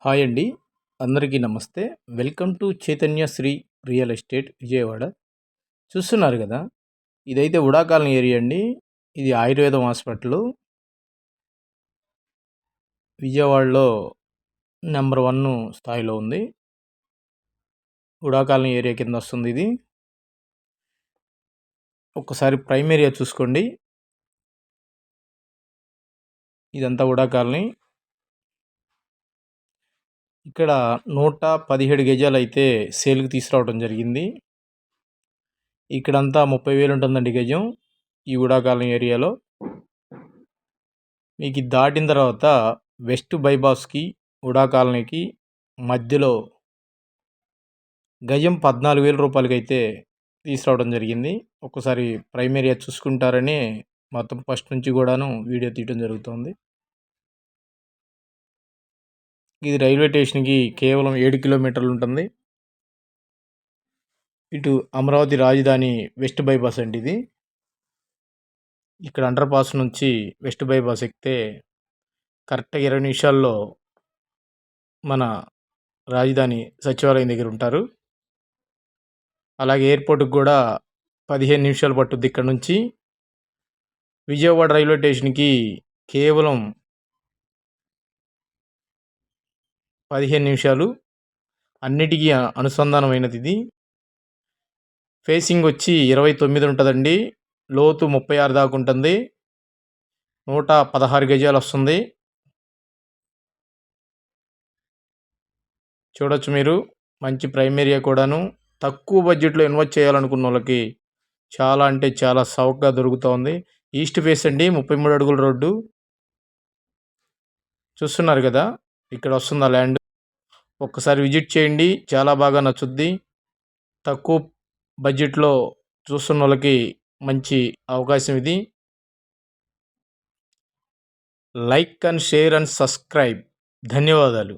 Hi అండి. అందరికీ నమస్తే. Welcome to Chaitanya Sri real estate Vijayawada. చూస్తున్నారు గదా! ఇదైతే వుడా కాలనీ ఏరియా అండి. ఇది ఆయుర్వేదం హాస్పిటలు. విజయవాడలో నంబర్ 1 స్థాయిలో ఉంది. వుడా కాలనీ ఏరియా కింద వస్తుంది ఇది. ఒక్కసారి ప్రైమ్ ఏరియా చూసుకోండి. ఇదంతా వుడా కాలనీ. ఇక్కడ 117 గజాలైతే సేల్‌కి తీసుకురావడం జరిగింది. ఇక్కడంతా 30,000 ఉంటుందండి గజం. ఈ వుడా కాలనీ ఏరియాలో. మీకు ఇది దాటిన తర్వాత వెస్ట్ బైపాస్‌కి, వుడా కాలనీకి మధ్యలో గజం 14,000 రూపాయలకైతే తీసుకురావడం జరిగింది. ఒక్కసారి ప్రైమ్ ఏరియా చూసుకుంటారని మొత్తం ఫస్ట్ నుంచి కూడాను వీడియో తీయడం జరుగుతుంది. ఇది రైల్వే స్టేషన్‌కి కేవలం 7 కిలోమీటర్లు ఉంటుంది. ఇటు అమరావతి రాజధాని వెస్ట్ బైపాస్ అండి ఇది. ఇక్కడ అండర్ పాస్ నుంచి వెస్ట్ బైపాస్ ఎక్కితే కరెక్ట్‌గా 20 నిమిషాల్లో మన రాజధాని సచివాలయం దగ్గర ఉంటారు. అలాగే ఎయిర్పోర్ట్‌కి కూడా 15 నిమిషాలు పట్టుద్ది ఇక్కడ నుంచి. విజయవాడ రైల్వే స్టేషన్‌కి కేవలం 15 నిమిషాలు. అన్నిటికీ అనుసంధానమైనది ఇది. ఫేసింగ్ వచ్చి 29 ఉంటుందండి. లోతు 36 దాకా ఉంటుంది. 116 గజాలు వస్తుంది. చూడొచ్చు మీరు. మంచి ప్రైమ్ ఏరియా కూడాను. తక్కువ బడ్జెట్లో ఇన్వెస్ట్ చేయాలనుకున్న వాళ్ళకి చాలా అంటే చాలా సౌకగా దొరుకుతోంది. ఈస్ట్ ఫేస్ అండి. 33 అడుగుల రోడ్డు. చూస్తున్నారు కదా! ఇక్కడ వస్తుంది ఆ ల్యాండ్. ఒక్కసారి విజిట్ చేయండి. చాలా బాగా నచ్చుద్ది. తక్కువ బడ్జెట్లో చూస్తున్న వాళ్ళకి మంచి అవకాశం ఇది. Like and share and subscribe. ధన్యవాదాలు.